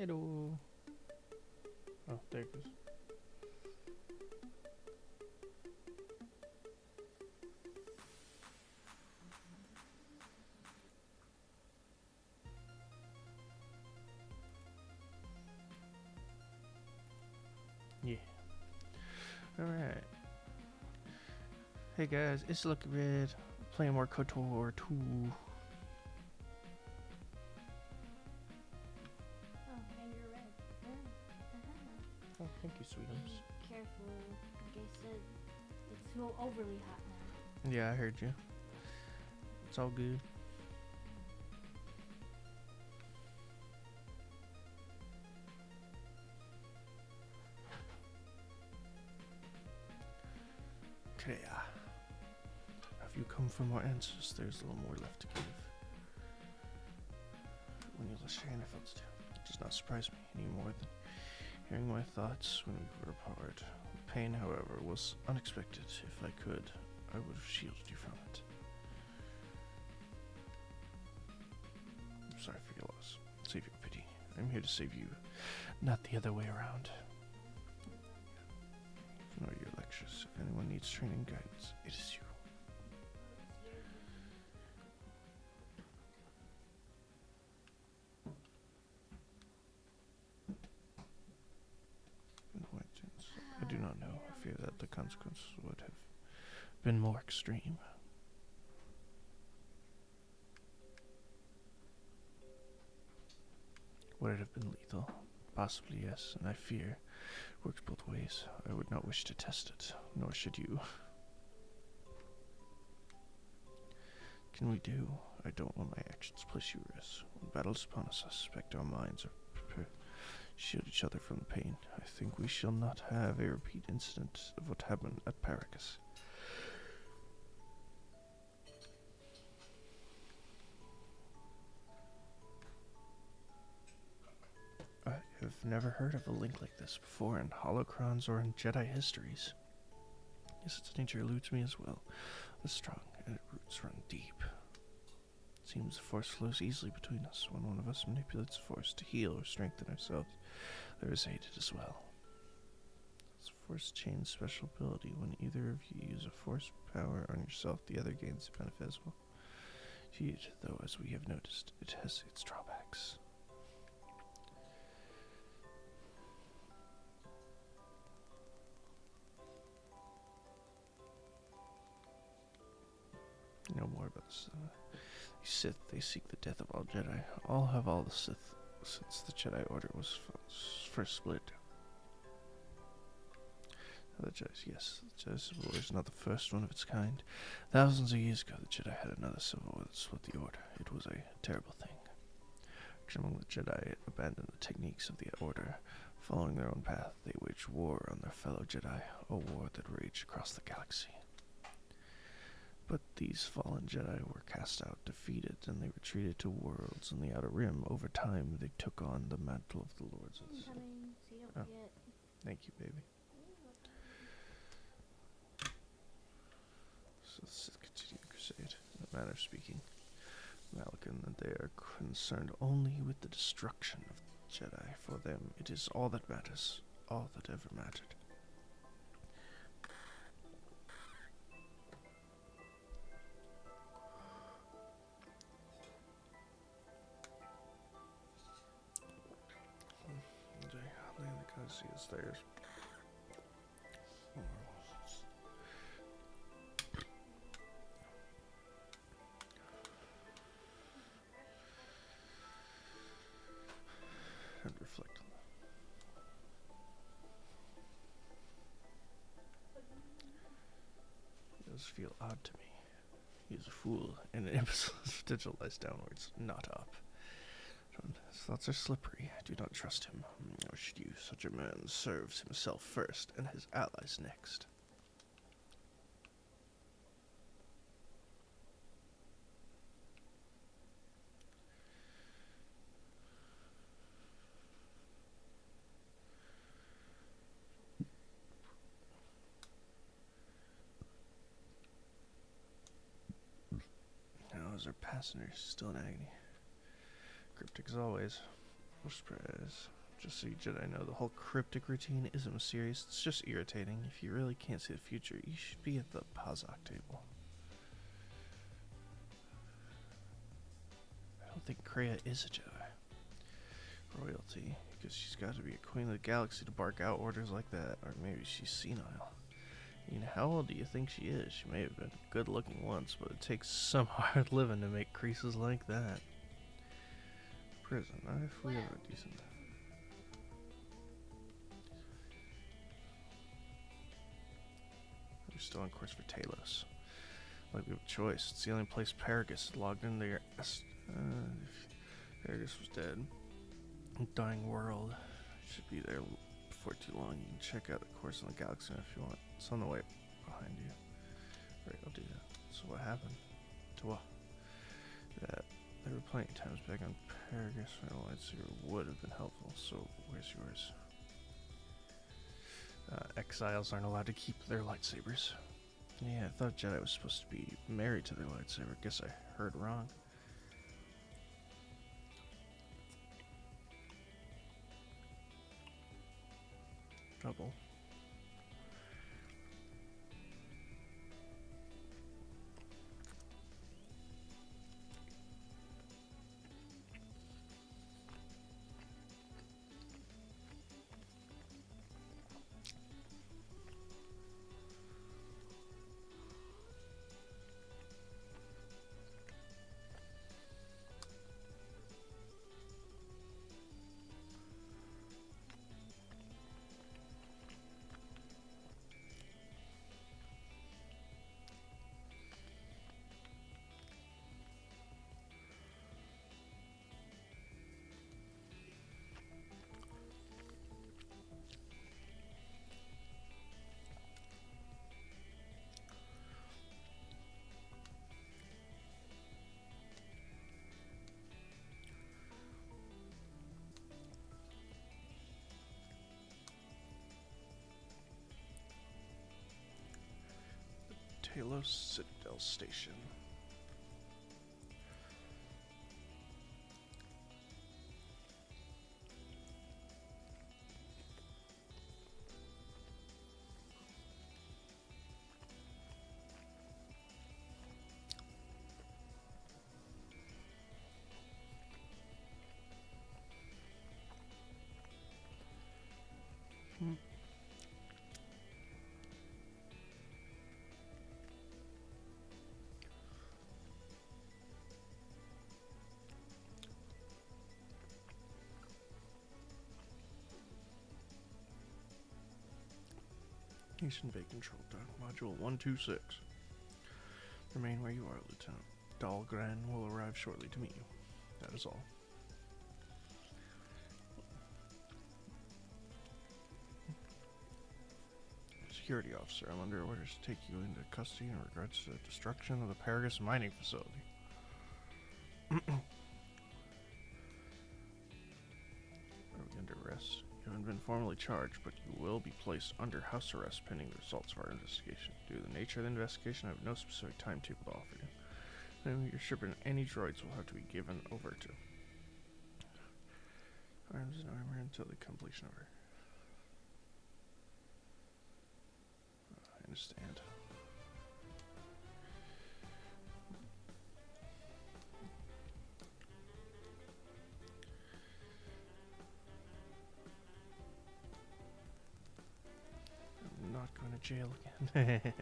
Hello. Oh, there it goes. Yeah. Alright. Hey guys, it's Lucky Red. Playing more KOTOR 2. Oh, and you're red. Oh, thank you, sweetums. Be careful. Like I said, it's so overly hot now. Yeah, I heard you. It's all good. Okay, have you come for more answers? There's a little more left to give. When you listen, I felt it. It does not surprise me any more than hearing my thoughts when we were apart. The pain, however, was unexpected. If I could, I would have shielded you from it. I'm sorry for your loss. Save your pity. I'm here to save you, not the other way around. Ignore your lectures. If anyone needs training guidance, it is you. I do not know. I fear that the consequences would have been more extreme. Would it have been lethal? Possibly, yes, and I fear it works both ways. I would not wish to test it, nor should you. Can we do? I don't want my actions place you at risk. When battle is upon us, I suspect our minds are prepared to shield each other from the pain. I think we shall not have a repeat incident of what happened at Paracas. I have never heard of a link like this before in holocrons or in Jedi histories. Yes, its nature eludes me as well. It's strong, and its roots run deep. It seems the Force flows easily between us. When one of us manipulates the Force to heal or strengthen ourselves, there is aided as well. This Force chain's special ability. When either of you use a Force power on yourself, the other gains the benefit as well. Indeed, though, as we have noticed, it has its drawbacks. No more about this. The Sith, they seek the death of all Jedi. All have all the Sith since the Jedi Order was first split. The Jedi, yes, the Jedi Civil War is not the first one of its kind. Thousands of years ago, the Jedi had another civil war that split the Order. It was a terrible thing. Among the Jedi abandoned the techniques of the Order. Following their own path, they waged war on their fellow Jedi, a war that raged across the galaxy. But these fallen Jedi were cast out, defeated, and they retreated to worlds in the Outer Rim. Over time, they took on the mantle of the Lords of the Sith. So you don't forget. Thank you, baby. So the Sith continue the crusade. In a manner of speaking, Malkin, that they are concerned only with the destruction of the Jedi. For them, it is all that matters, all that ever mattered. See it's theirs. And reflect on that. It does feel odd to me. He is a fool, and an imbecile is potential lies downwards, not up. His thoughts are slippery. I do not trust him. Nor should you. Such a man serves himself first, and his allies next. Now, as our passengers still in agony. Cryptic as always. No surprise. Just so you Jedi know, the whole cryptic routine isn't mysterious, it's just irritating. If you really can't see the future, you should be at the Pazak table. I don't think Kreia is a Jedi. Royalty, because she's got to be a queen of the galaxy to bark out orders like that, or maybe she's senile. I mean, how old do you think she is? She may have been good looking once, but it takes some hard living to make creases like that. Prison, if we have a decent... We're still on course for Talos. Like we have a choice. It's the only place Paragus logged in there. If Paragus was dead. Dying world. Should be there before too long. You can check out the course on the galaxy if you want. It's on the way behind you. Right, I'll do that. So what happened? To what? That there were plenty of times back on Paragus where a lightsaber would have been helpful. So where's yours? Exiles aren't allowed to keep their lightsabers. Yeah, I thought Jedi was supposed to be married to their lightsaber. Guess I heard wrong. Trouble. Talos Citadel Station. Nation Bay Control Dock, Module 126. Remain where you are, Lieutenant. Dahlgren will arrive shortly to meet you. That is all. Security officer, I'm under orders to take you into custody in regards to the destruction of the Paragus mining facility. Are we under arrest? You haven't been formally charged, but you will be placed under house arrest pending the results of our investigation. Due to the nature of the investigation, I have no specific timetable to offer you. And your ship and any droids will have to be given over to arms and armor until the completion of her. I understand. I'm not going to jail again.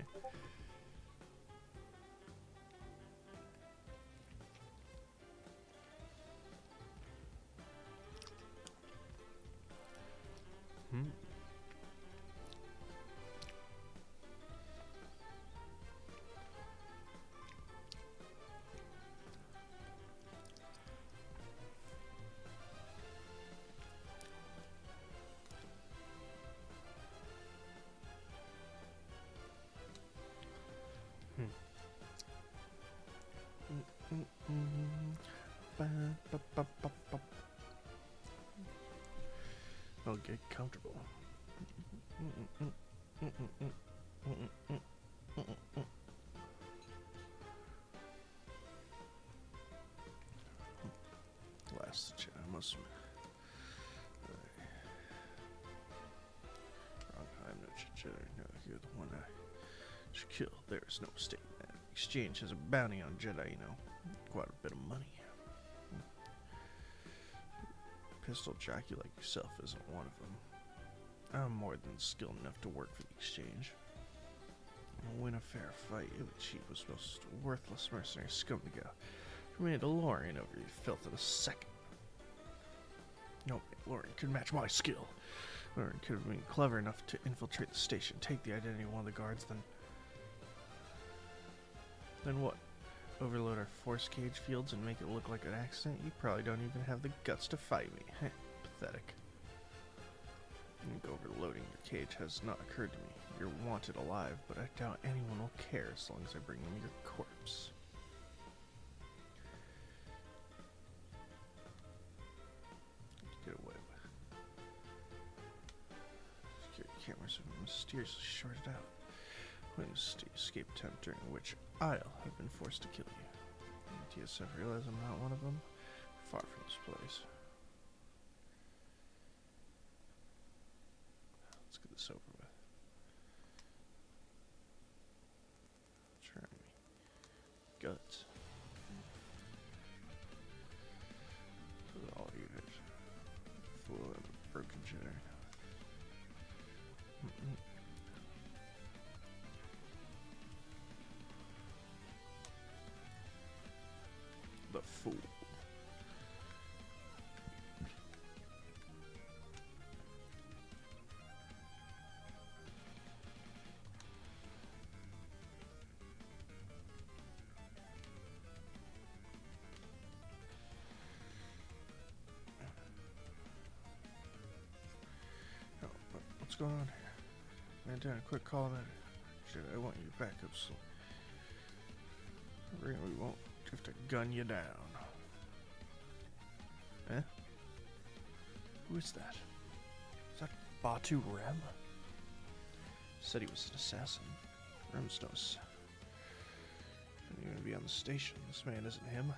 I'll get comfortable. Last Jedi must There's no mistake, man. Exchange has a bounty on Jedi, you know. Quite a bit of money. Pistol jockey like yourself isn't one of them. I'm more than skilled enough to work for the exchange. I'll win a fair fight. It would cheat was most worthless mercenary scum to go. For me, DeLorean over your filth in a second. No, DeLorean could match my skill. DeLorean could have been clever enough to infiltrate the station, take the identity of one of the guards, then what? Overload our force cage fields and make it look like an accident? You probably don't even have the guts to fight me. Pathetic. I think overloading your cage has not occurred to me. You're wanted alive, but I doubt anyone will care as long as I bring them your corpse. Get away with. Security cameras have been mysteriously shorted out. Witness the escape attempt during which I'll have been forced to kill you. The TSF realize I'm not one of them? Far from this place. Let's get this over with. Try me. Guts. With all you hit. Fool and a broken Jedi. The fool. Oh, what's going on here? Man down, quick call that. Shit, I want you back up so we won't have to gun you down. Eh? Who is that? Is that Batu Rem? Said he was an assassin. Rem's no assassin. Couldn't even be on the station. This man isn't him.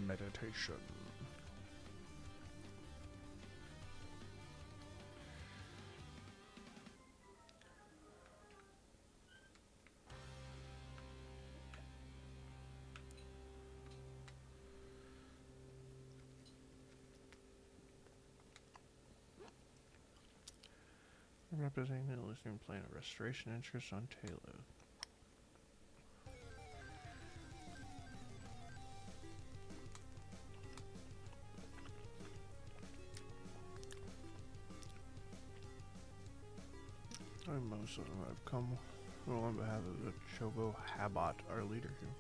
Meditation. Representing the listening plan of restoration interest on Taylor. Most of them have come on behalf of the Chogo Habat, our leader here.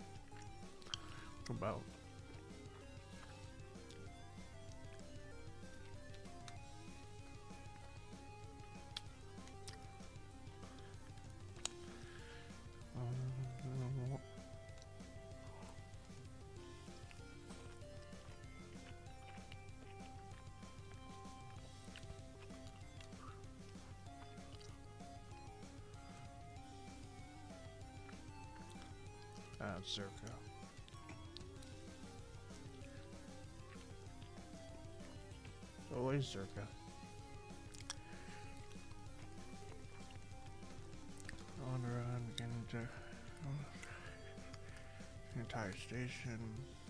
About Zerka. Always Zerka. On around, beginning to the entire station.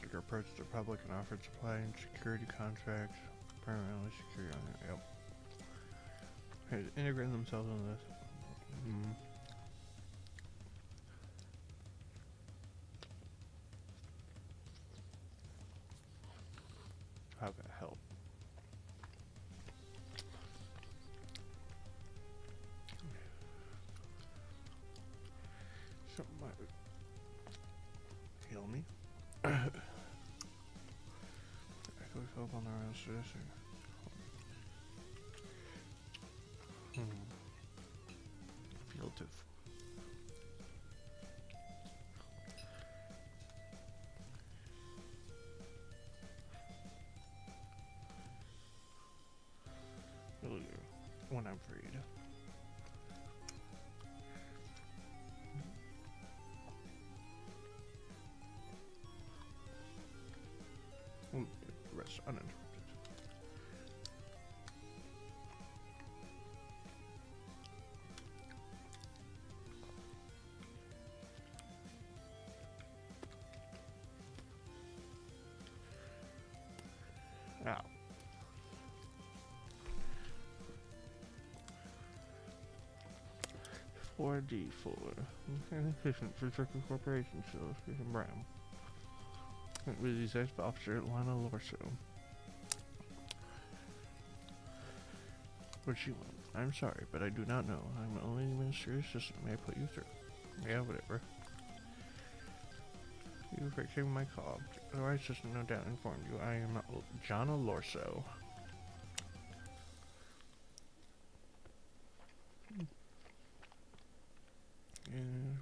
They approached the public and offered supply and security contracts. Permanently secure on it. Yep. They integrated themselves into this. How can I help? Something might heal me. I could help on the round citizen. Field to when I'm freed. Rest uninterrupted. Ow. $4D4. Inefficient for circuit corporation shows. Brown. With his ex officer Lana Lorso. What she want? I'm sorry, but I do not know. I'm only the minister's assistant. May I put you through? Yeah, whatever. You for taking my call. Our assistant no doubt informed you. I am Jana Lorso. And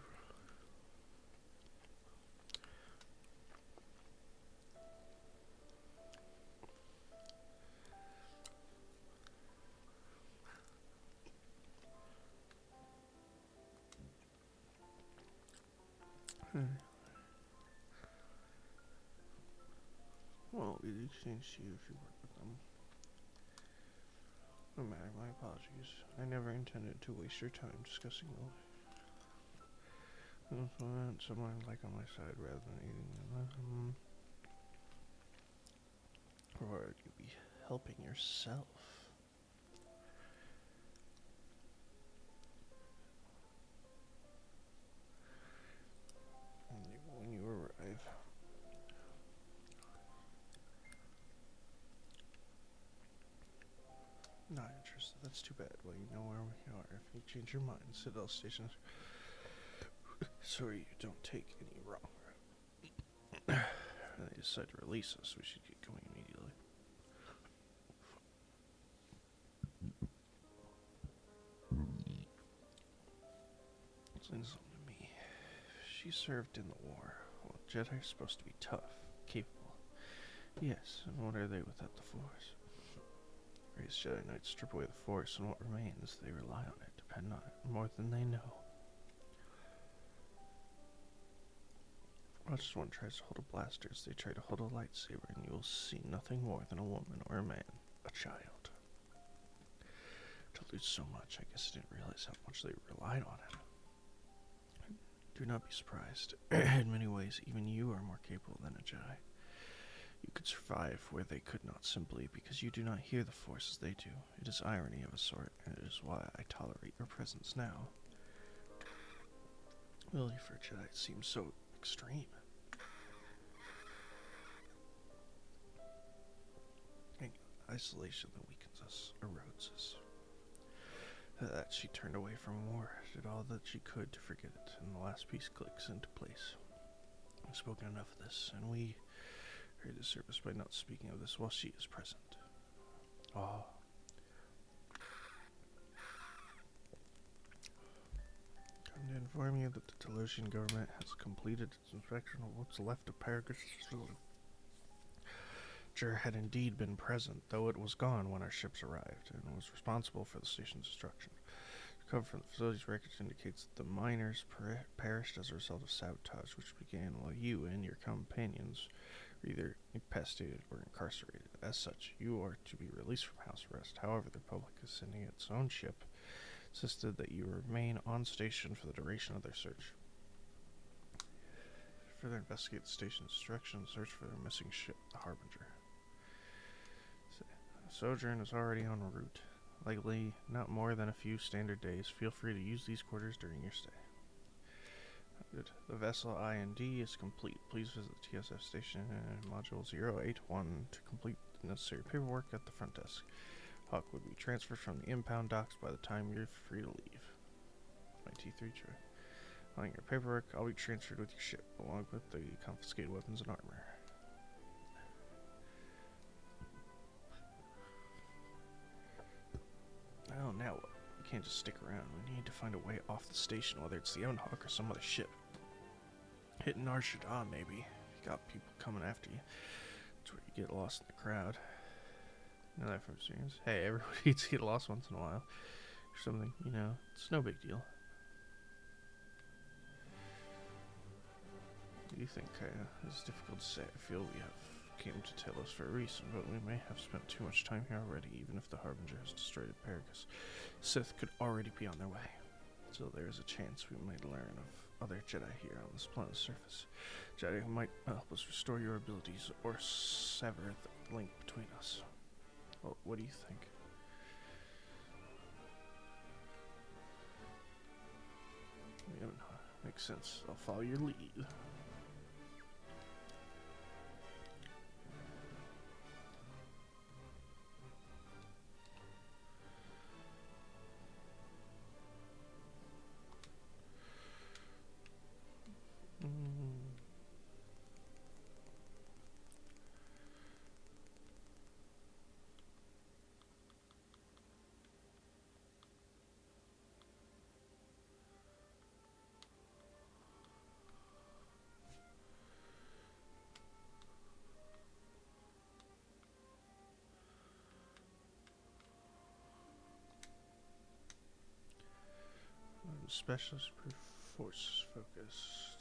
well, we exchange you if you work with them. No matter, my apologies. I never intended to waste your time discussing the someone like on my side rather than eating them. Or would you be helping yourself? When you arrive. Not interested. That's too bad. Well, you know where we are. If you change your mind, Citadel Station. Sorry, you don't take any wrong route. They decide to release us. We should get going immediately. Explain something to me. She served in the war. Well, Jedi are supposed to be tough, capable. Yes, and what are they without the Force? Raised Jedi Knights strip away the Force, and what remains, they rely on it, depend on it, more than they know. Watch one tries to hold a blaster as they try to hold a lightsaber, and you will see nothing more than a woman or a man, a child. To lose so much, I guess I didn't realize how much they relied on it. Do not be surprised. In many ways, even you are more capable than a Jedi. You could survive where they could not simply because you do not hear the Force as they do. It is irony of a sort, and it is why I tolerate your presence now. Really, for a Jedi, it seems so extreme. Isolation that weakens us, erodes us. That she turned away from war, did all that she could to forget it, and the last piece clicks into place. I've spoken enough of this, and we are the service by not speaking of this while she is present. Ah. Come to inform you that the Telosian government has completed its inspection of what's left of Paragus' facility. Had indeed been present, though it was gone when our ships arrived, and was responsible for the station's destruction. Cover from the facility's records indicates that the miners perished as a result of sabotage, which began while you and your companions were either incapacitated or incarcerated. As such, you are to be released from house arrest. However, the Republic is sending its own ship, insisted that you remain on station for the duration of their search. Further investigate the station's destruction and search for their missing ship, the Harbinger. Sojourn is already en route. Likely not more than a few standard days. Feel free to use these quarters during your stay. Good. The vessel IND is complete. Please visit the TSF station module 081 to complete the necessary paperwork at the front desk. Hawk would be transferred from the impound docks by the time you're free to leave. My T3 tray. Following your paperwork, I'll be transferred with your ship, along with the confiscated weapons and armor. Oh, now what? We can't just stick around. We need to find a way off the station, whether it's the Hawk or some other ship. Hitting Arshadon, maybe. You got people coming after you. That's where you get lost in the crowd. Know that from experience. Hey, everybody needs to get lost once in a while. Or something, you know. It's no big deal. What do you think, Kaya? It's difficult to say. I feel we have came to Telos for a reason, but we may have spent too much time here already, even if the Harbinger has destroyed Paragus. Sith could already be on their way. So there is a chance we might learn of other Jedi here on this planet's surface. Jedi who might help us restore your abilities or sever the link between us. Well, what do you think? Yeah, makes sense. I'll follow your lead. Specialist force focused.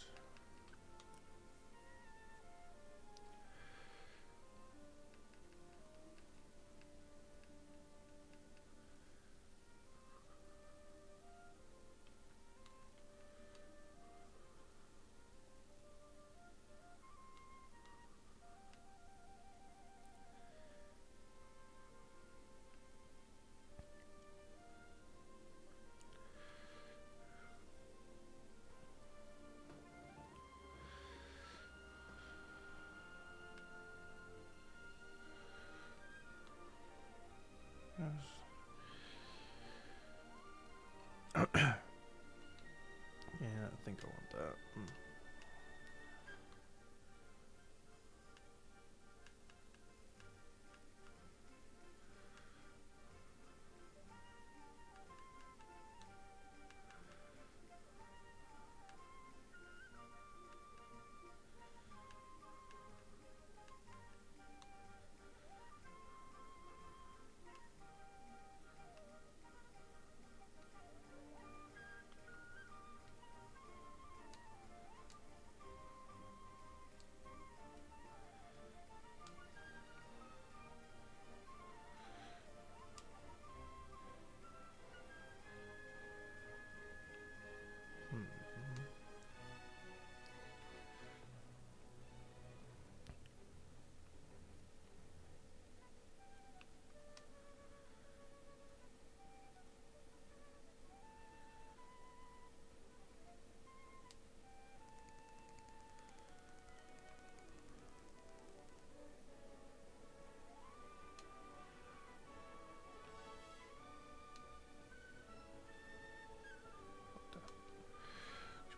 Yeah, I think I want that.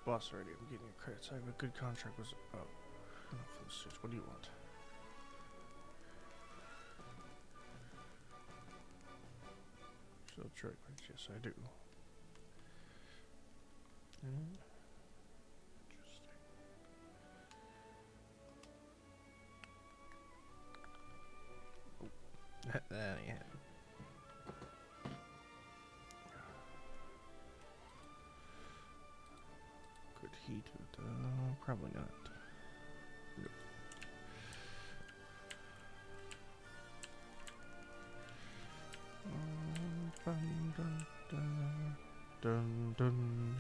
Boss already, I'm getting your credits. I have a good contract was enough for the search. What do you want? So trade credits, yes I do. Interesting. Oh. Yeah. key to it, probably not. Nope. Dun, dun, dun, dun, dun.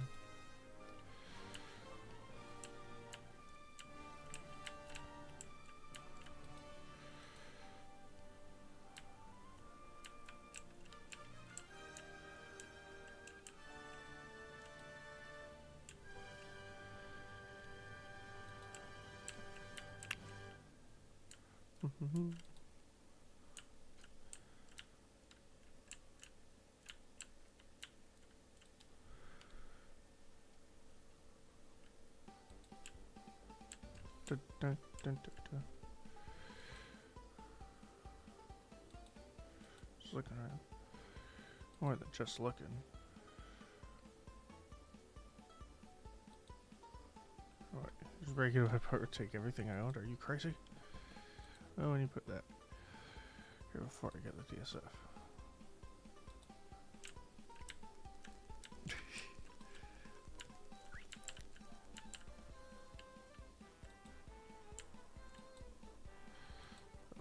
Dun, dun, dun, dun, dun. Just looking around. More than just looking. Alright, just break it apart, take everything I owned. Are you crazy? Oh, when you put that here before I get the DSF.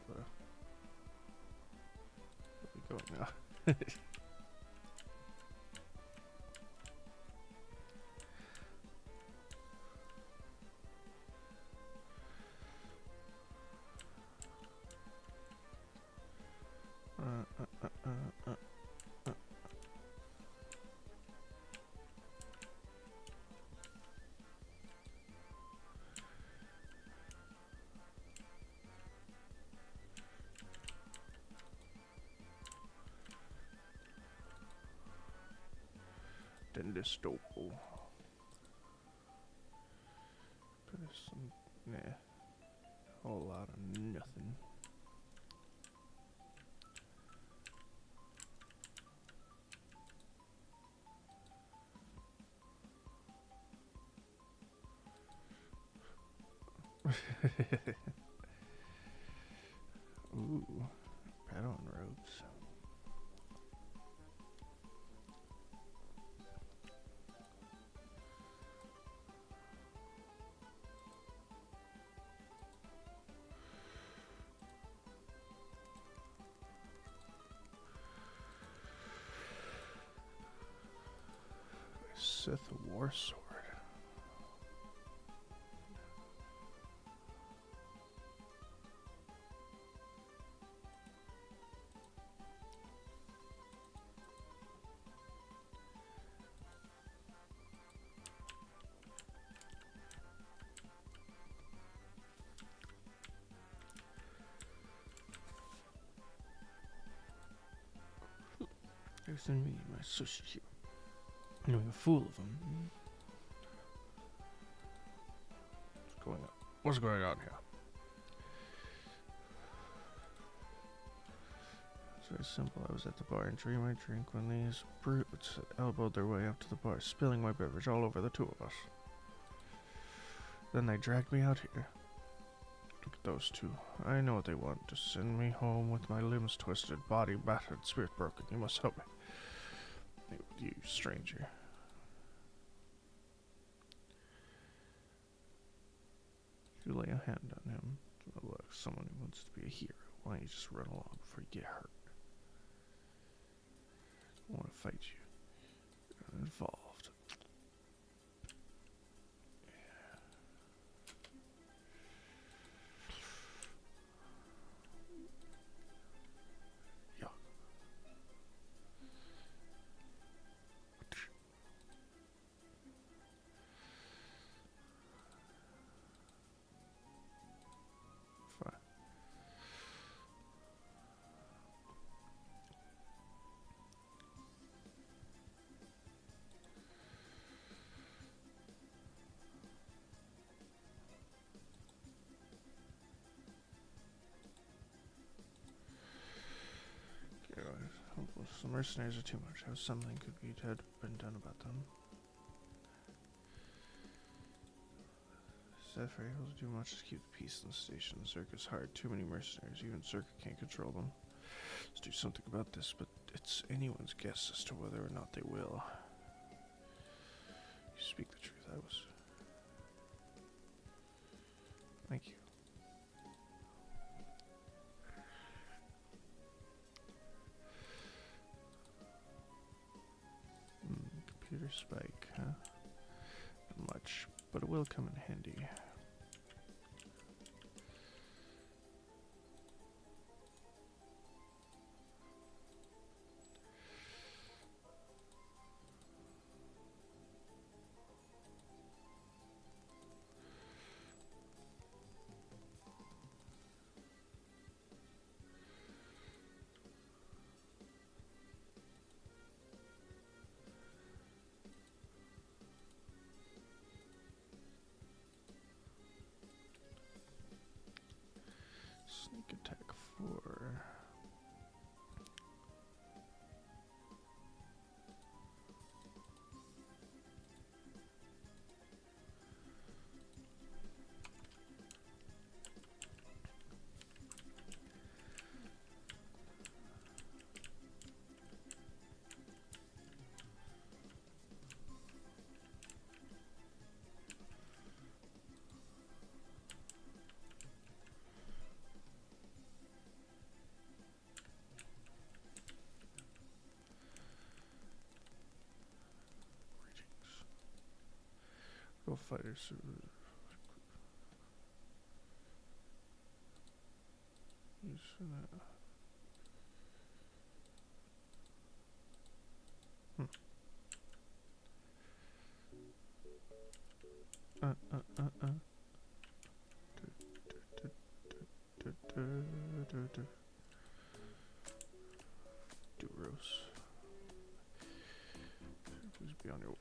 Where we going now? Dendisto. There's some, nah, whole lot of nothing. Ooh, Padawan robes. Sith War Sword. There's me, my sushi here. Doing a fool of him. What's going on? What's going on here? It's very simple. I was at the bar enjoying my drink when these brutes elbowed their way up to the bar, spilling my beverage all over the two of us. Then they dragged me out here. Look at those two. I know what they want. To send me home with my limbs twisted, body battered, spirit broken. You must help me. You stranger. You lay a hand on him. Look, someone who wants to be a hero. Why don't you just run along before you get hurt? I want to fight you. You're involved. The mercenaries are too much. How something could have been done about them. Zephyr able to do much to keep the peace in the station. Zerka's hired too many mercenaries. Even Zerka can't control them. Let's do something about this, but it's anyone's guess as to whether or not they will. You speak the truth. spike, huh? Not much, but it will come in handy. Sneak attack 4. Go fighters. Use for that. Duros. Please be on your way.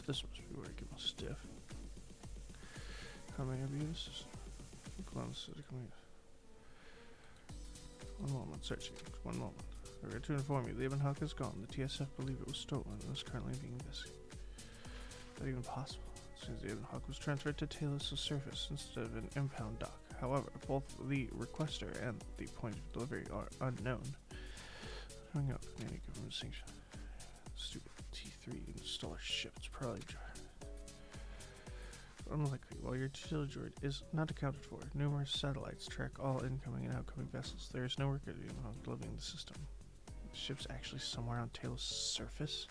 This must be where I get my stuff. How may I be this? One moment, searching. 1 moment. I regret to inform you, the Hawk is gone. The TSF believe it was stolen and is currently being investigated. Is that even possible? It seems the Hawk was transferred to Talos' surface instead of an impound dock. However, both the requester and the point of delivery are unknown. Hang up, any government sanction. Stupid T3 installer ship. It's probably dry. Unlikely. While your teledroid is not accounted for, numerous satellites track all incoming and outgoing vessels. There is no record of living in the system. The ship's actually somewhere on Talos' surface.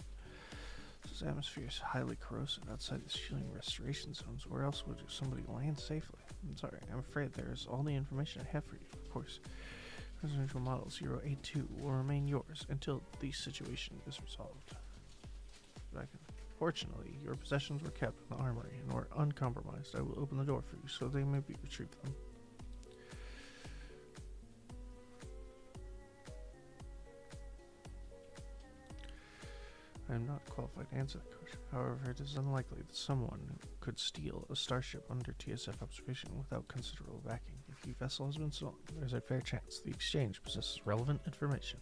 This atmosphere is highly corrosive outside the shielding restoration zones. Where else would somebody land safely? I'm sorry, I'm afraid there is all the information I have for you. Of course, Presidential Model 082 will remain yours until the situation is resolved. Fortunately, your possessions were kept in the armory and were uncompromised. I will open the door for you so they may be retrieved them. I am not qualified to answer that question. However, it is unlikely that someone could steal a starship under TSF observation without considerable backing. If your vessel has been stolen, there is a fair chance the exchange possesses relevant information.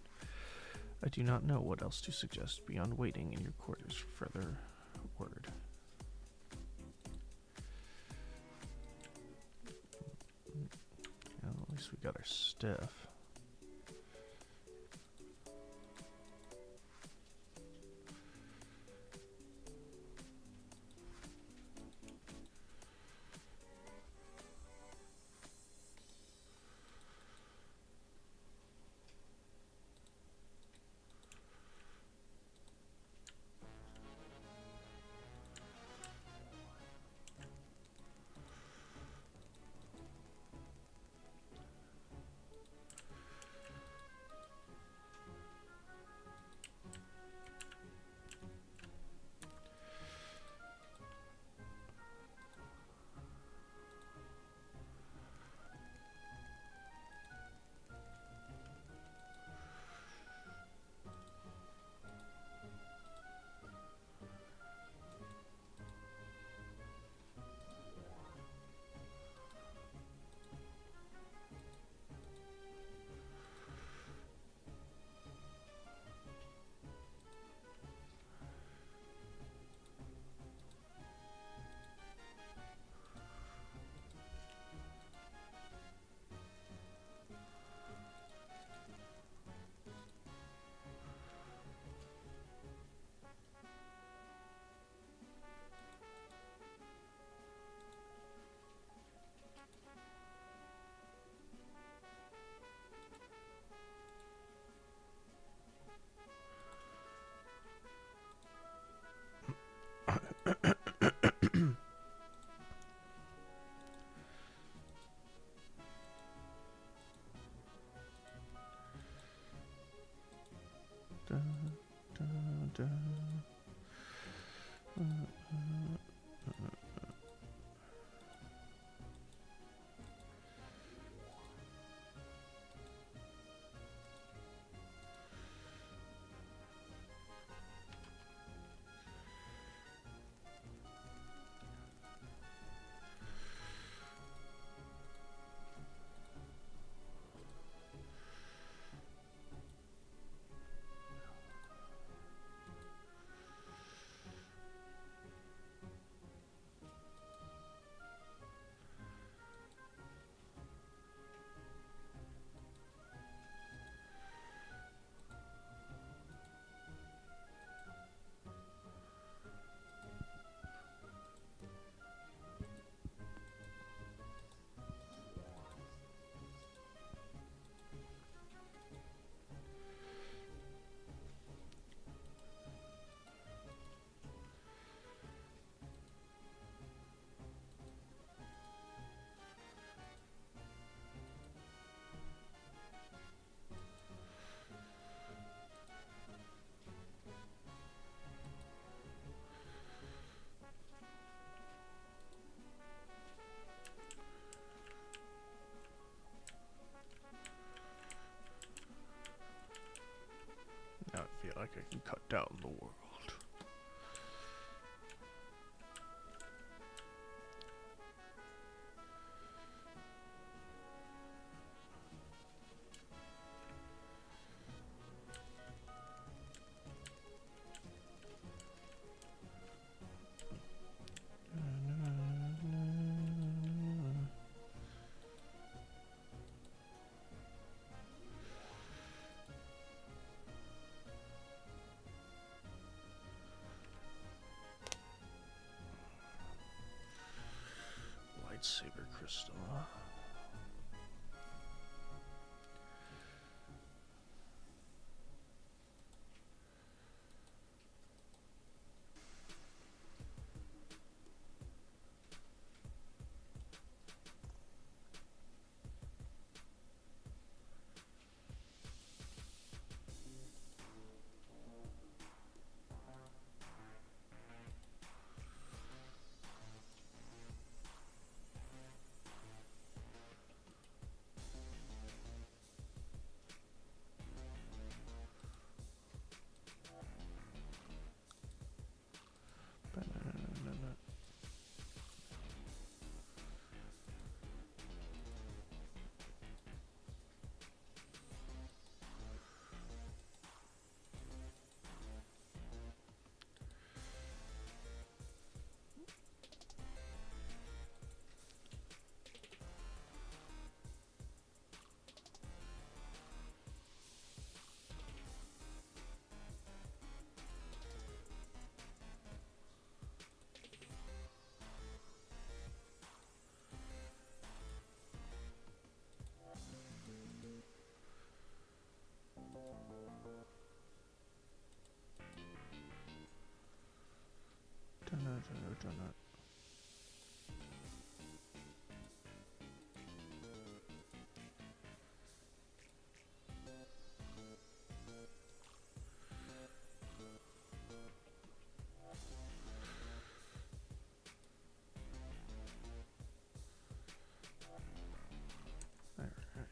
I do not know what else to suggest beyond waiting in your quarters for further word. Well, at least we got our stuff. da. Now I feel like I can cut down the world. Lightsaber crystal. Donut. Alright.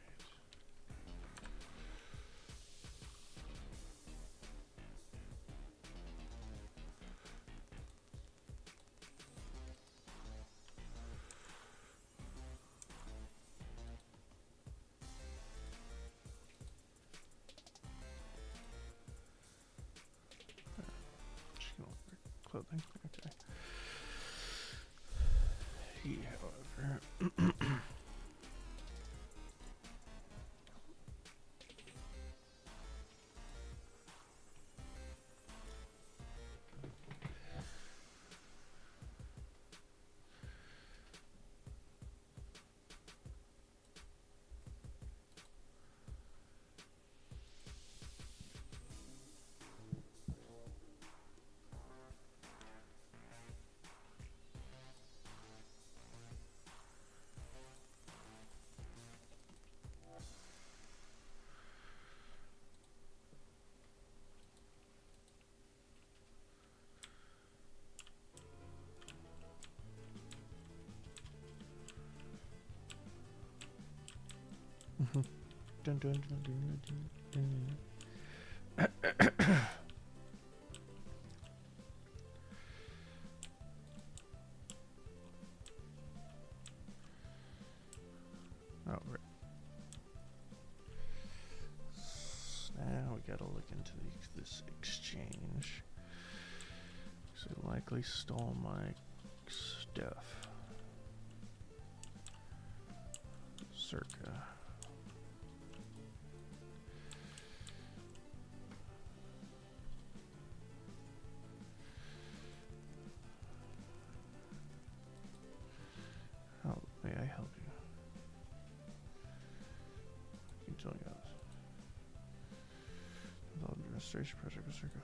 Dun, dun, dun, dun, dun, dun. Oh, right. Now we gotta look into this exchange. So they likely stole my stuff. Circa. How may I help you? Can you tell me about this? The administration project was Circa.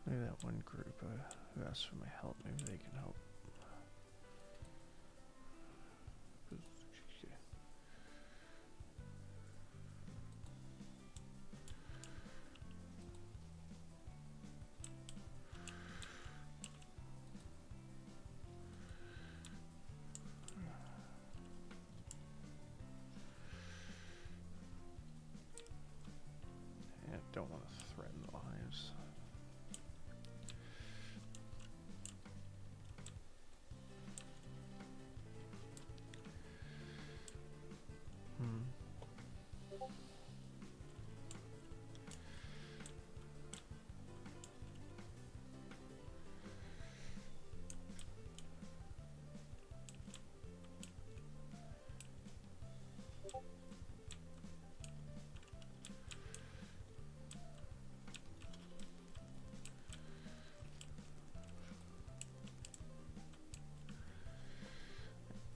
Maybe that one group who asked for my help, maybe they can help. Yeah, don't want to threaten lives.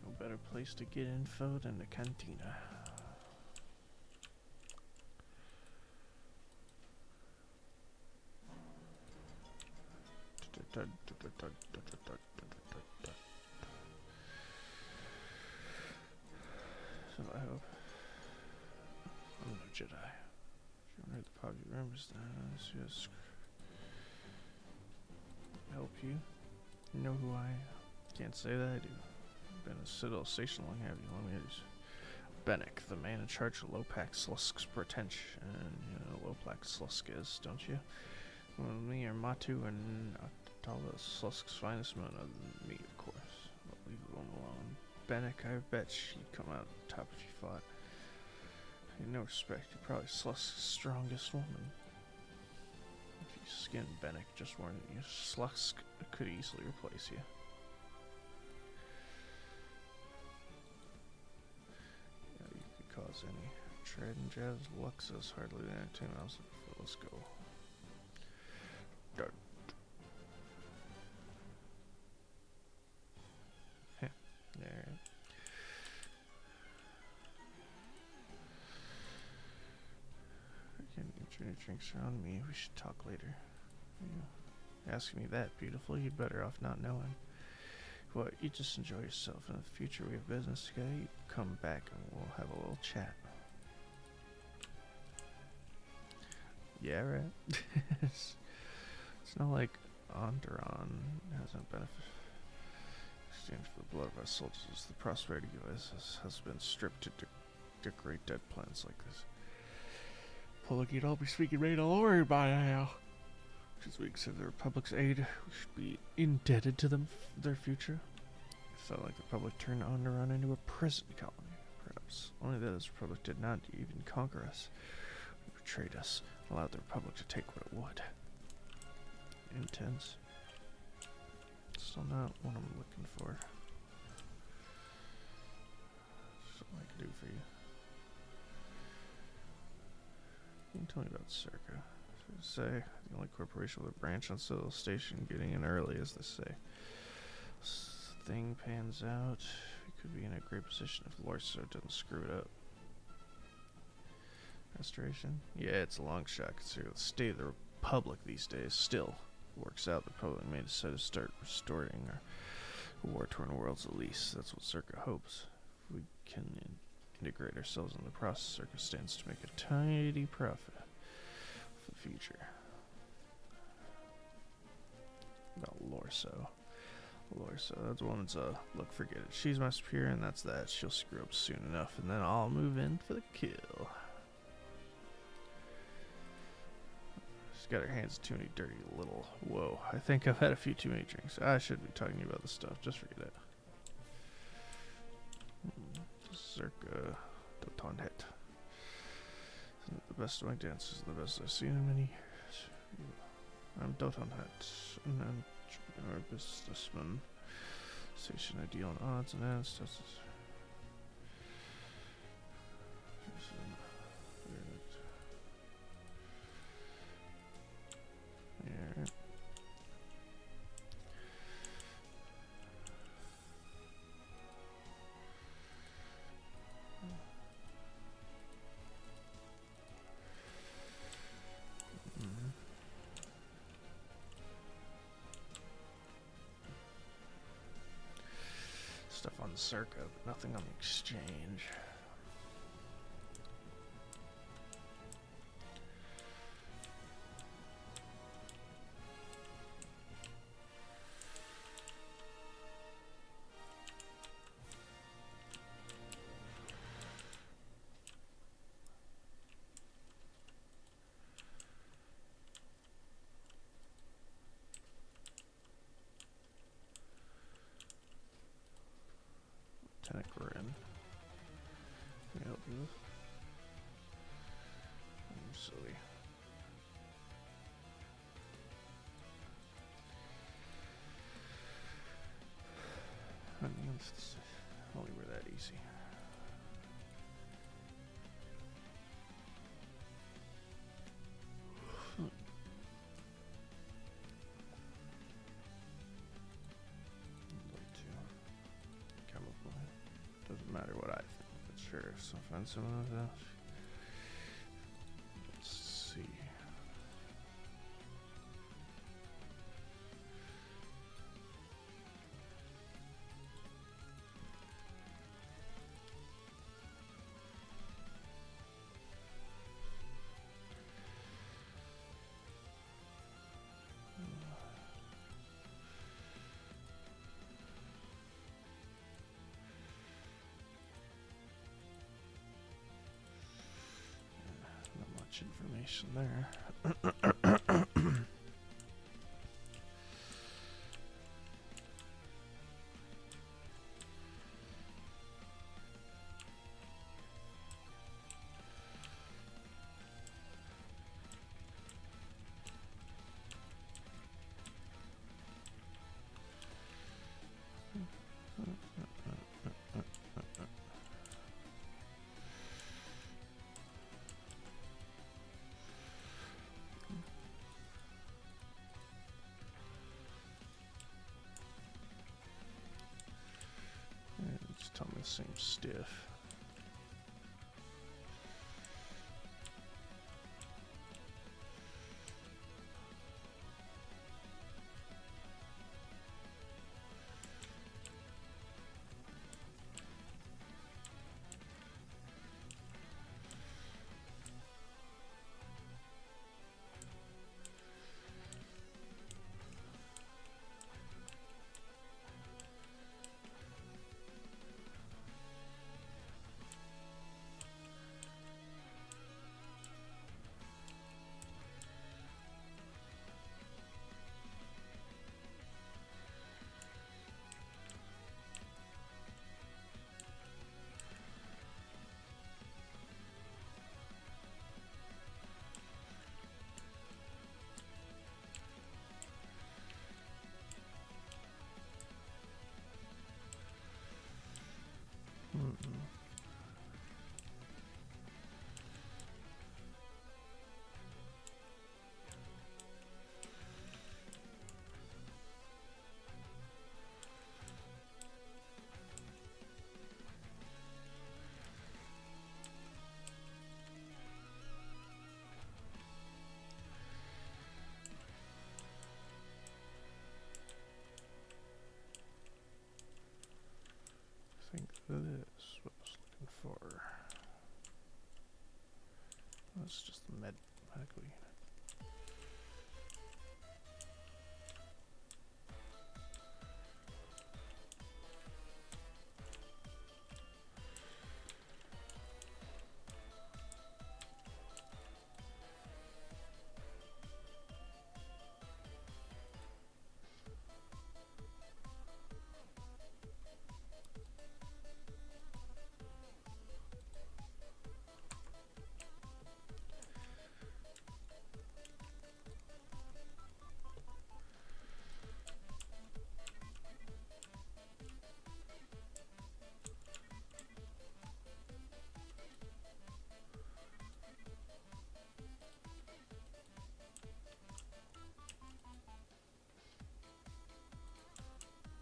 No better place to get info than the cantina. So I hope I'm no Jedi. If you heard the popular rumors, then just help you. You know who I am? Can't say that I do. Been a Citadel station long, have you? Long years. Bennick, the man in charge of Lopak Slusk's pretension. You know Lopak Slusk is, don't you? Well, me or Matu and Atala Slusk's finest men other than me, of course. But leave them alone. Bennick, I bet she'd come out top if you fought. In no respect, you're probably Slusk's strongest woman. If you skinned Bennick just more than you, Slusk could easily replace you. Yeah, you could cause any tread and jazz. Lux is hardly the entertainment I was looking for. Let's go. Dart. There. I can't get your drinks around me. We should talk later. You asking me that, beautiful? You'd better off not knowing. What? You just enjoy yourself. In the future, we have business together. You come back and we'll have a little chat. Yeah, right. It's not like Onderon hasn't benefited. Exchange for the blood of our soldiers, the prosperity of us has been stripped to decorate dead plants like this. Public, you'd all be speaking right all over by now. Just we accept the Republic's aid, we should be indebted to them for their future. It felt like the Republic turned Onderon into a prison colony. Perhaps only that the Republic did not even conquer us. It betrayed us, allowed the Republic to take what it would. Intense. Still not what I'm looking for. Something I can do for you. Can you tell me about Circa? Say, the only corporation with a branch on Citadel Station, getting in early, as they say. This thing pans out. We could be in a great position if Lorso doesn't screw it up. Restoration? Yeah, it's a long shot considering the state of the Republic these days. Still, works out, the Republic may decide to start restoring our war-torn worlds at least. That's what Circa hopes. If we can integrate ourselves in the process. Circus stands to make a tidy profit for the future. About Lorso. Lorso, that's one that's look, forget it. She's my superior, and that's that. She'll screw up soon enough, and then I'll move in for the kill. She's got her hands too many dirty little. Whoa, I think I've had a few too many drinks. I should be talking to you about this stuff. Just forget it. Circa Dotonhet. The best of my dances, the best I've seen in many years. I'm Dotonhet, an entrepreneur, businessman. Station ideal on odds and ends. Yeah. Stuff on the Circa, but nothing on the exchange. Lieutenant Grin. Can I help you with? I'm silly. I mean, it's only were that easy. Doesn't matter what I think, but sure, so find someone else. Let's see. Information there. Tell me the same stiff. I think that is what I was looking for? That's just the medical unit.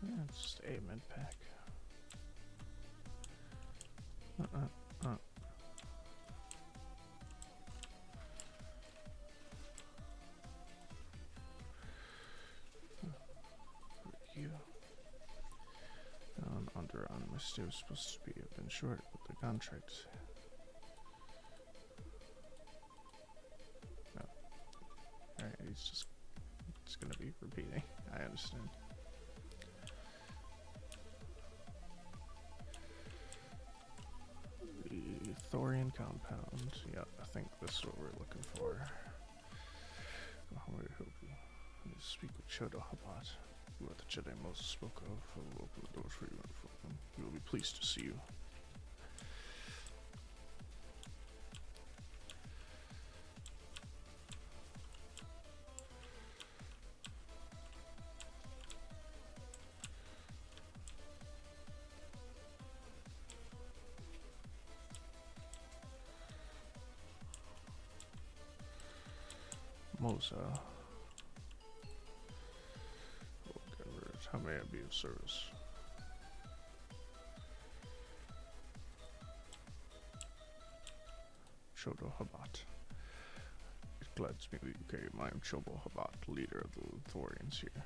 Yeah, it's just a med pack. You. Under on my stay was supposed to be up in short with the contracts. No. Alright, it's gonna be repeating. I understand. The Thorian compound. Yeah, I think this is what we're looking for. I hope you. I need to speak with Chodo Habat. You are the Jedi Moses spoke of. I will open the doors for you and for them. We will be pleased to see you. Mosa. How may I be of service? Chodo Habat. It glads me that you came. I am Chobo Habat, leader of the Thorians here.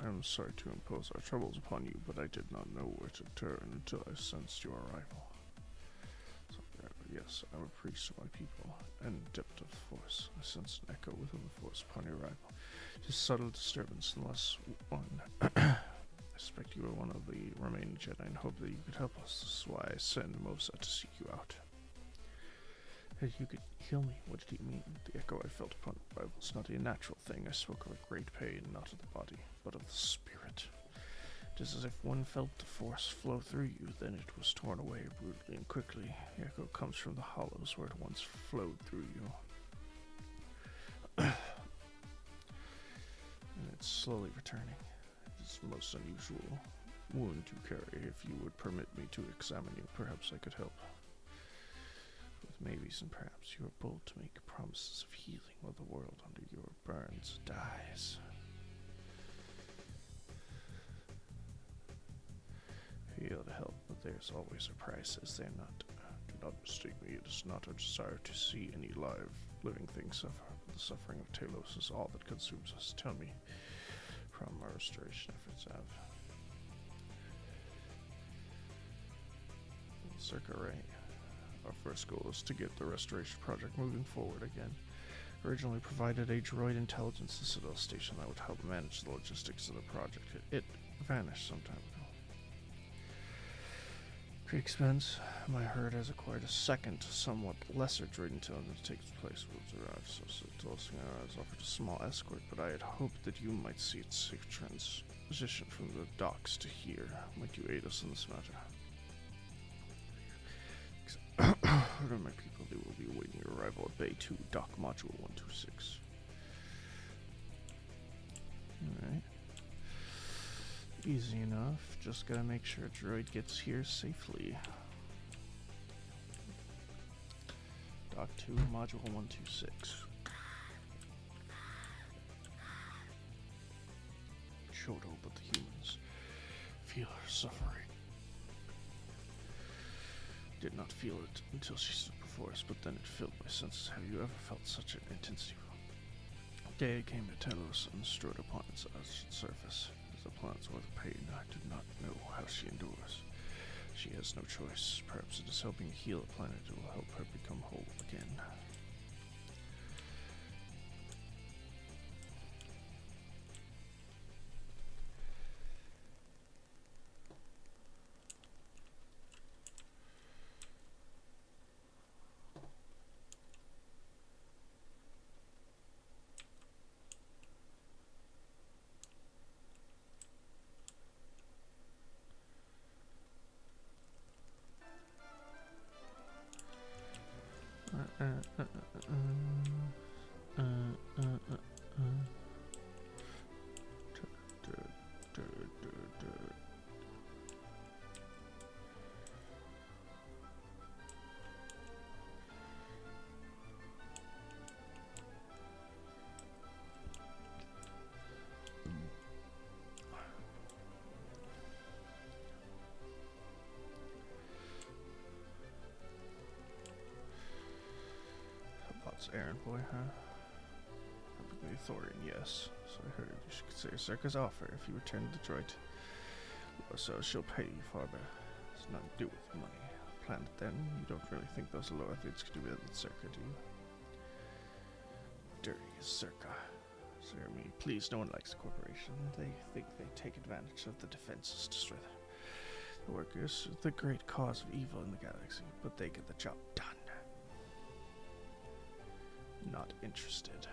I am sorry to impose our troubles upon you, but I did not know where to turn until I sensed your arrival. So, yes, I am a priest of my people, and adept of the Force. I sensed an echo within the Force upon your arrival. It is subtle disturbance, unless one. I suspect you are one of the remaining Jedi and hope that you could help us. This is why I send Mosa to seek you out. That you could heal me. What did he mean? The echo I felt upon arrival is not a natural thing. I spoke of a great pain, not of the body, but of the spirit. It is as if one felt the Force flow through you, then it was torn away brutally and quickly. The echo comes from the hollows where it once flowed through you. And it's slowly returning. It's a most unusual wound to carry. If you would permit me to examine you, perhaps I could help. With maybes and perhaps you are bold to make promises of healing while the world under your burns dies. Feel to help, but there's always a price, is there not? Do not mistake me, it is not a desire to see any living thing suffer, but the suffering of Talos is all that consumes us. Tell me, from our restoration efforts have. Circa right. Our first goal is to get the restoration project moving forward again. Originally provided a droid intelligence Citadel station that would help manage the logistics of the project. It vanished some time ago. Great expense. My herd has acquired a second, somewhat lesser droid intelligence takes place will arrive, so has offered a small escort, but I had hoped that you might see its safe transition from the docks to here. Might you aid us in this matter? Order my people, they will be awaiting your arrival at Bay 2, Dock Module 126. Alright. Easy enough, just gotta make sure a droid gets here safely. Dock 2, Module 126. Chodo, but the humans feel her suffering. Did not feel it until she stood before us, but then it filled my senses. Have you ever felt such an intensity? The day I came to Talos and strode upon its surface. As the planets were the pain, I did not know how she endures. She has no choice. Perhaps it is helping heal a planet that will help her become whole again. Errand boy, huh? The Thorian, yes. So I heard you should consider Circa's offer if you return to Detroit. So she'll pay you far better. It's nothing to do with money. Planned it then. You don't really think those low athletes could do better than Circa, do you? Dirty as Circa. Sir, me, please, no one likes the corporation. They think they take advantage of the defenses, destroy the workers, the great cause of evil in the galaxy, but they get the job done. Not interested.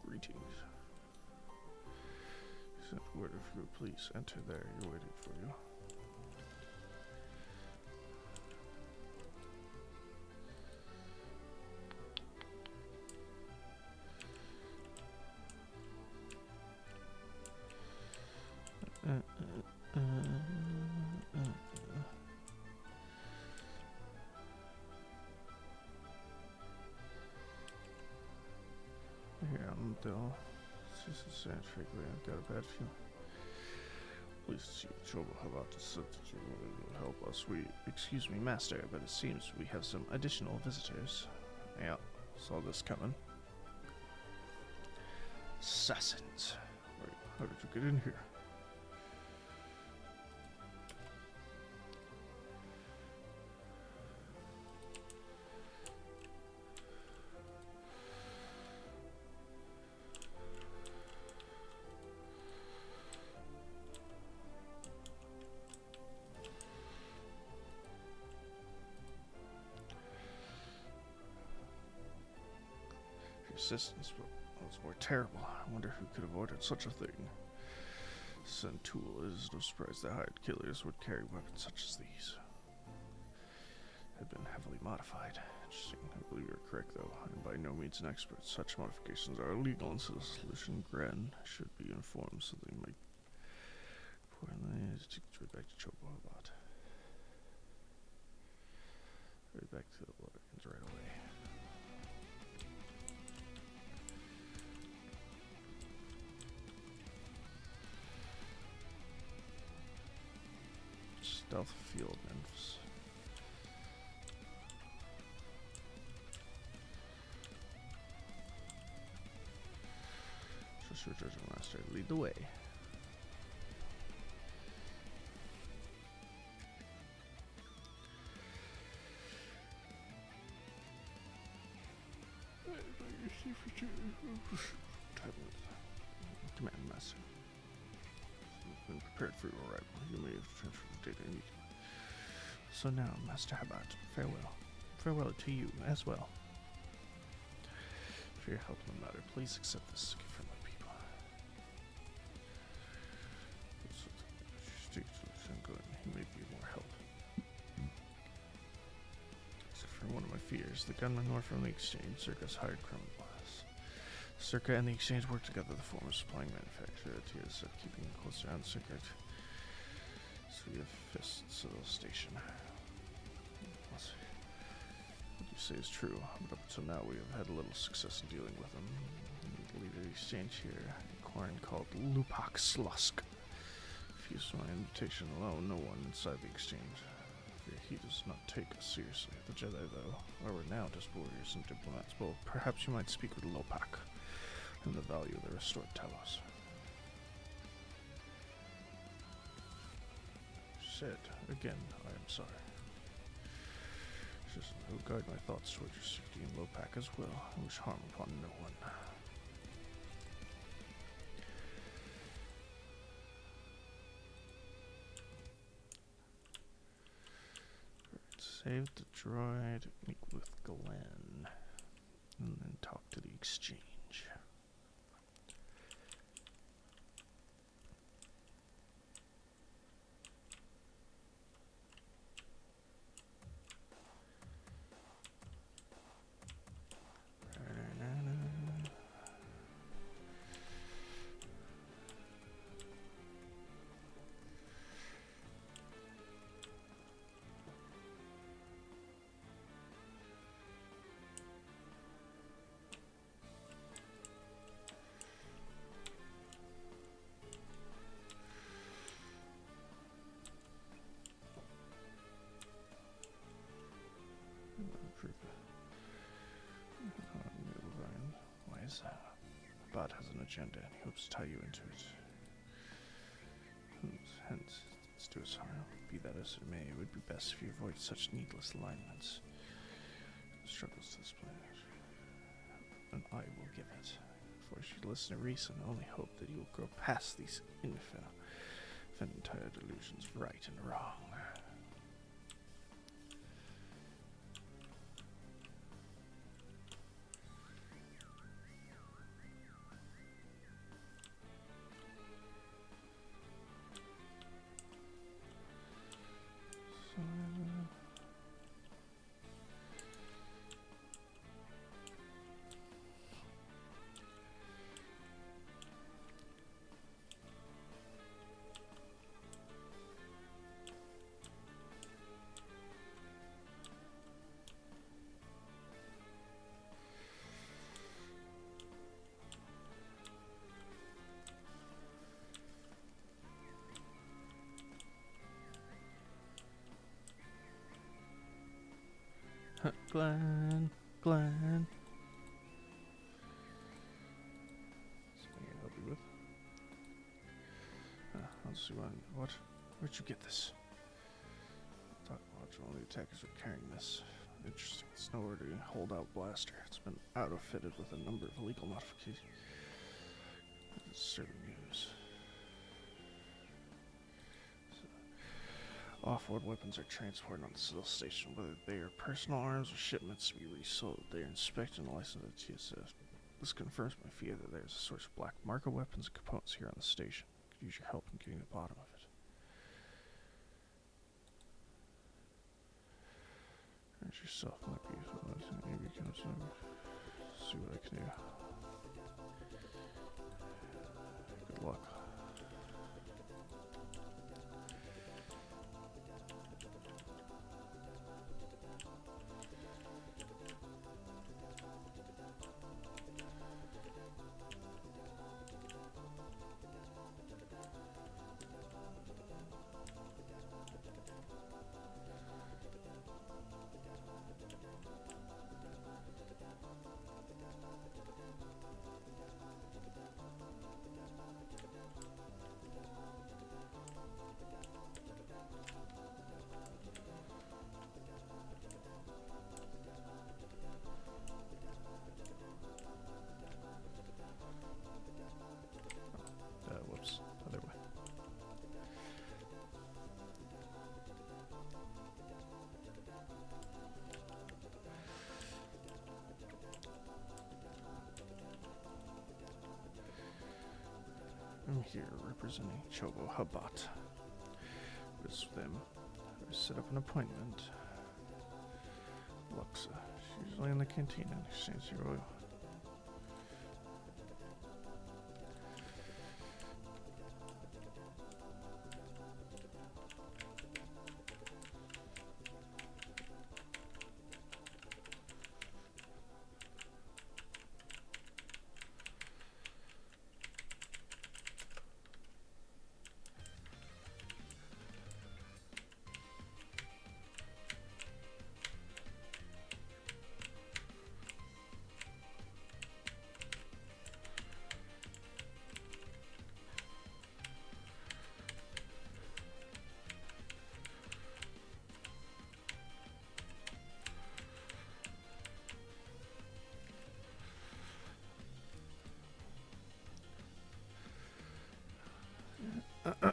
Greetings. Sent word of you. Please enter there. You're waiting for you. Here, I'm Dill. This is Sand Frankly, I've got a bad feeling. Please see trouble. How about the substitute will help us? Excuse me, Master, but it seems we have some additional visitors. Yeah, saw this coming. Assassins. Wait, how did you get in here? Assistance, but was more terrible. I wonder who could have ordered such a thing. Tool is no surprise that hired killers would carry weapons such as these. Had been heavily modified. Interesting. I believe you're correct, though. I'm by no means an expert. Such modifications are illegal, and so the solution Gren should be informed so they might. Right back to Chobobot. Right back to the Waterkins right away. Stealth field nymphs. Just your judgment, Master. Lead the way. Command, Master. Been prepared for your arrival. You may have transferred the data immediately. So now, Master Habart, farewell. Farewell to you as well. For your help in the matter, please accept this gift from my people. He may be more help. Except for one of my fears, the gunmen who are from the exchange, Circa's hired criminals. Circa and the exchange work together to form a supplying manufacturer. Tears of keeping close around Circa. So we have fists of the station. What you say is true, but up until now we have had little success in dealing with them. The leader of the exchange here, a Quarren called Lupak Slusk. Refused my invitation alone, no one inside the exchange. He does not take us seriously. The Jedi, though, are renowned as warriors and diplomats. Well, perhaps you might speak with Lopak and the value of the restored Talos. Said, again, I am sorry. Just I will guide my thoughts towards your safety and Lopak as well. I wish harm upon no one. Save the droid, meet with Glenn, and then talk to the exchange. Why is that? Bot has an agenda and he hopes to tie you into it. Hence, it's to his harm. Be that as it may, it would be best if you avoid such needless alignments. Struggles to this planet. And I will give it. For you should listen to reason, only hope that you will grow past these infantile delusions of right and wrong. Glenn. Something I can help you with? Let's see what? Where'd you get this? I thought only attackers were carrying this. Interesting. It's no ordinary holdout blaster. It's been outfitted with a number of illegal modifications. It's disturbing news. Off-world weapons are transported on the civil station, whether they are personal arms or shipments to be resold. They are inspected and licensed at TSF. This confirms my fear that there is a source of black market weapons and components here on the station. Could use your help in getting to the bottom of it. There's yourself, might be useful. Maybe you can see what I can do. Good luck. Whoops, other way. I'm here representing Chobo Habat. With them, I set up an appointment. Luxa, she's usually in the canteen and exchanges your oil.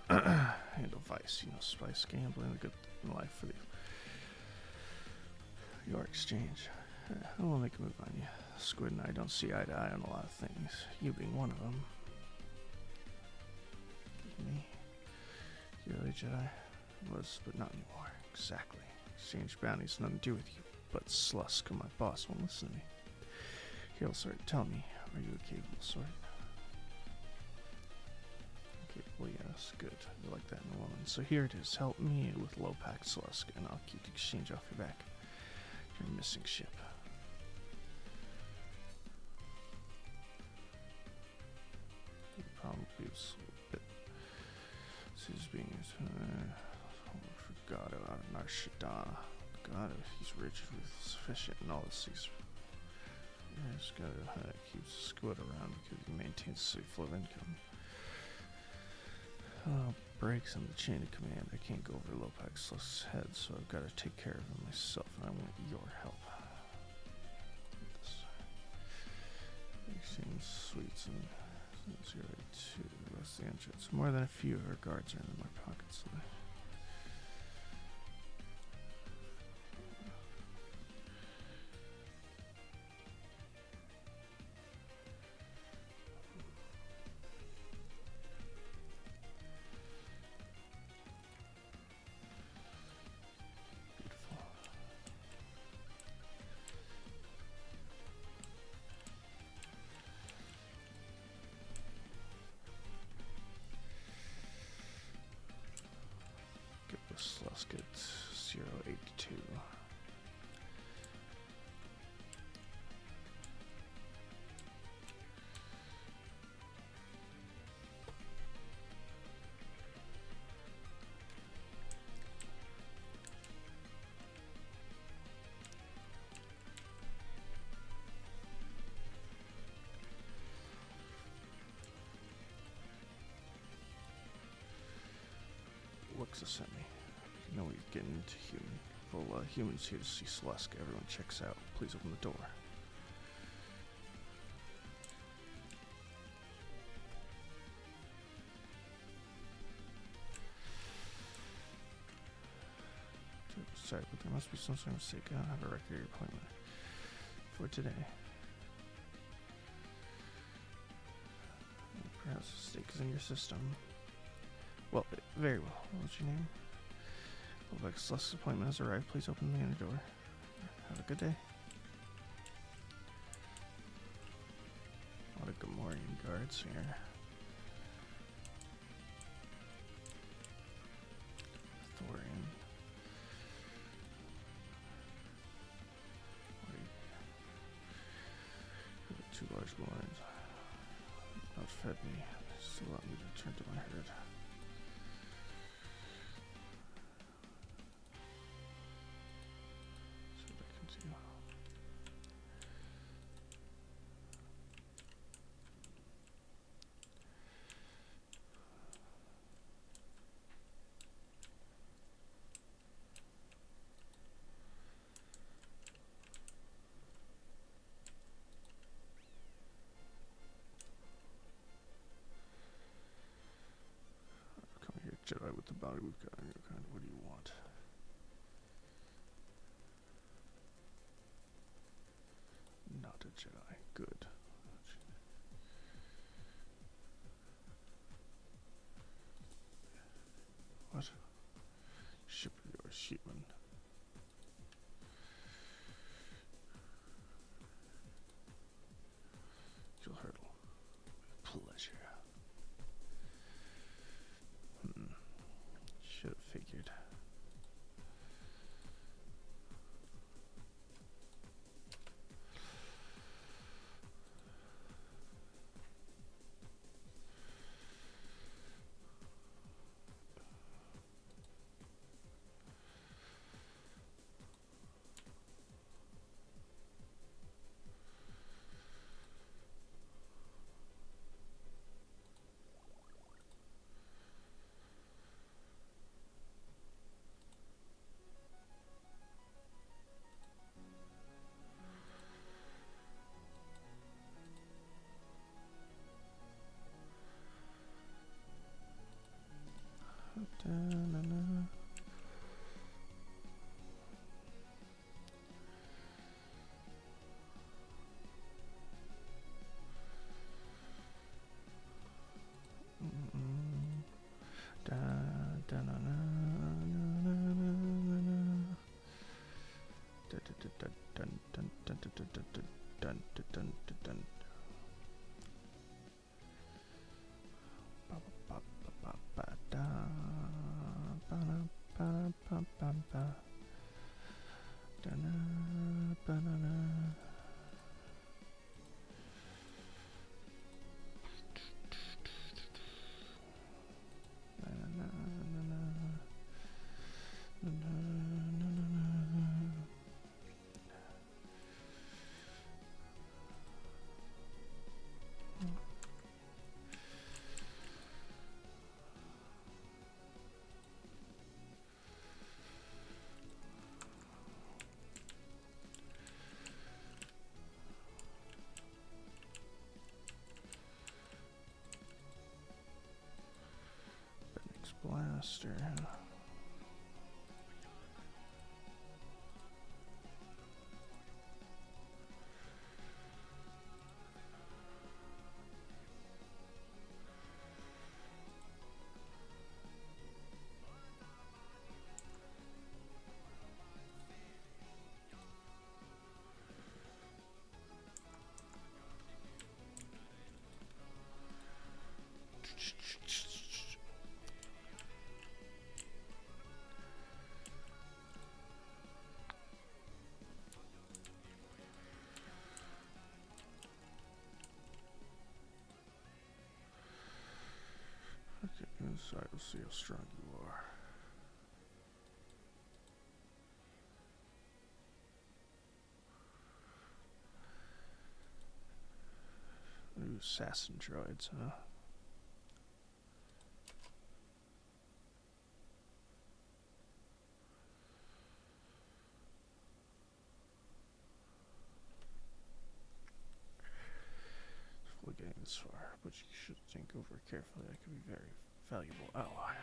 Handle vice, spice, gambling, a good thing in life for your exchange. I will make a move on you. Squid and I don't see eye to eye on a lot of things, you being one of them. Me? You're a Jedi? Was, but not anymore. Exactly. Exchange bounties, nothing to do with you. But Slusk, my boss, won't listen to me. He'll sort. Tell me, are you a capable sort? Capable, yes. Good. You like that in a woman. So here it is. Help me with low-pack Slusk, and I'll keep the exchange off your back. Your missing ship. Probably was a bit. This is being God out of Narshadana. God, he's rich with sufficient knowledge. He's got to keep Squid around because he maintains a safe flow of income. Breaks in the chain of command. I can't go over Lopax Slusk's head, so I've got to take care of him myself, and I want your help. Exchange sweets and 082. That's the entrance. More than a few of our guards are in my pockets. Let's get 082. Looks sent me. You know we're getting into human. Full humans here to see Slusk. Everyone checks out. Please open the door. Sorry, but there must be some sort of mistake. I don't have a record of your appointment for today. Perhaps a mistake is in your system. Well, very well. What's your name? Lovex Slusk's appointment has arrived. Please open the inner door. Have a good day. A lot of Gamorrean guards here. Thorian. Two large Gamorreans. Outfed me. Still allowed me to return to my herd. Jedi with the bounty we've got on your kind. What do you want? Not a Jedi. Good. What? Ship of yours, sheepman. You'll hurdle. Pleasure. Should have figured. Da-na-na. Mm-mm. Da-da-na-na-na-na-na-na. Da-da-da-da-dun-dun-dun-dun-dun-dun-dun-dun-dun. Ba-ba-ba-ba-ba-da. Ba-da-ba-da-ba-ba-ba. Da-na, ba-da-na. Na-na-na-na-na. Na-na-na-na-na. Benix Blaster. Okay, inside we'll see how strong you are. Ooh, assassin droids, huh? Before getting this far, but you should think over carefully. I could be very valuable ally.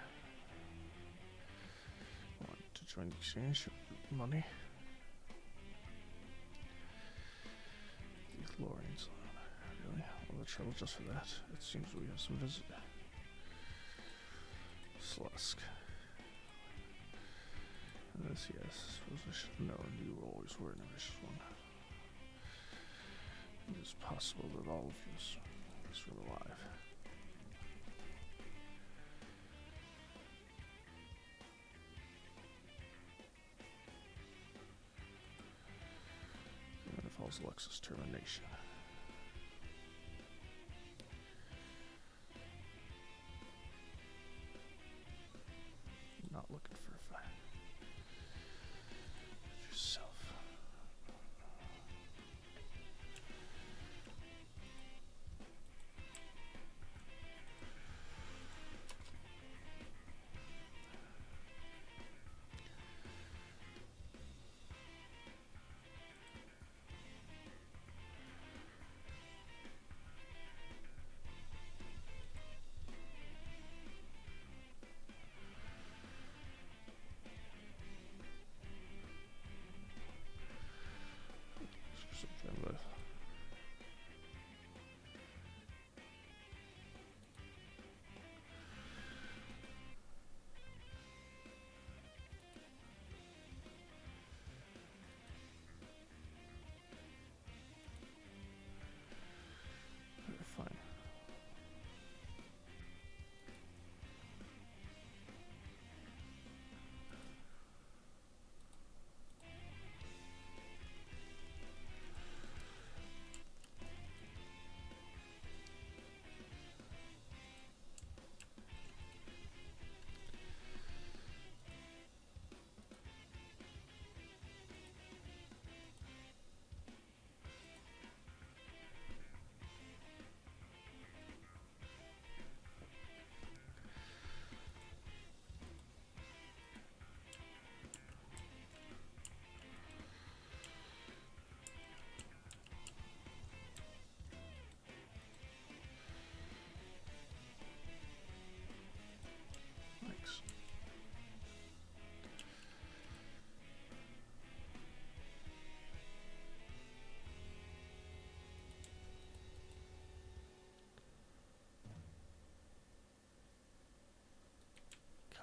Want to join the exchange? Money? The Lorians. Really? All the trouble just for that? It seems we have some visit. Slusk. This, yes. Suppose I should have known you always were an ambitious one. It is possible that all of you is alive. And it falls Lux's termination. Not looking for a fight. Yourself.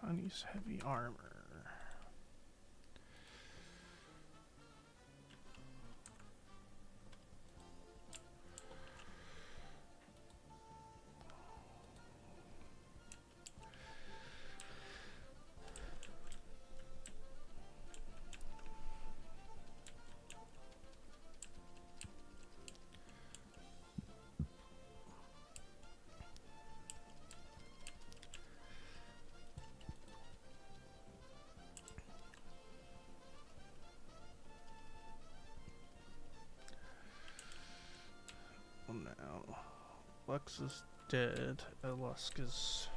Connie's heavy armor. Now, Lux is dead. Lusk is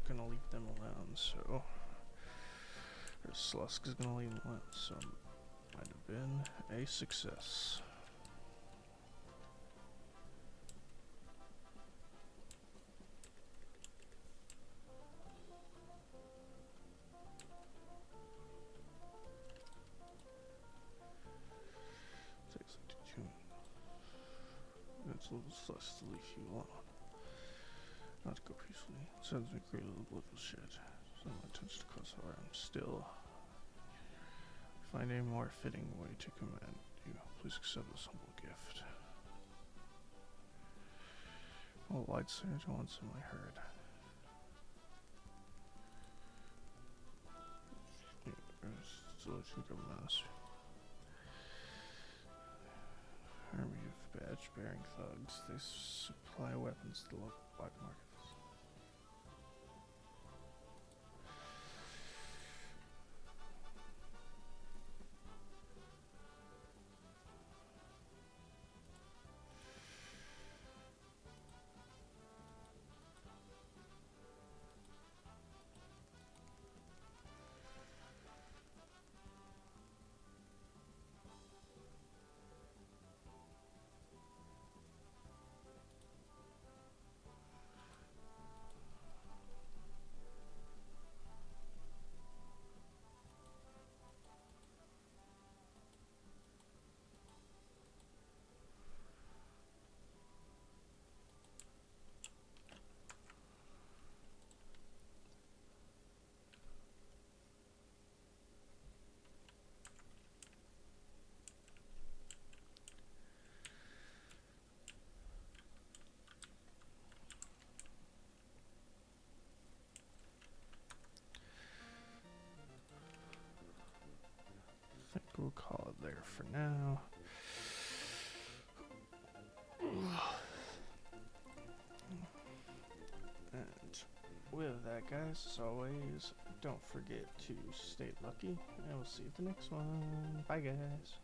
gonna leave them alone, so. Or Slusk is gonna leave them alone, so. Might have been a success. Takes like 2 minutes. A little less to leave you alone. Not to go peacefully. Sounds like a great little bloodful shit. It's not my intention to cause harm. Still, find a more fitting way to command you. Please accept this humble gift. All lights at once in my herd. Still a mass. Army of badge-bearing thugs. They supply weapons to the local black markets. I think we'll call it there for now. And with that, guys, as always, don't forget to stay lucky, and we'll see you at the next one. Bye, guys.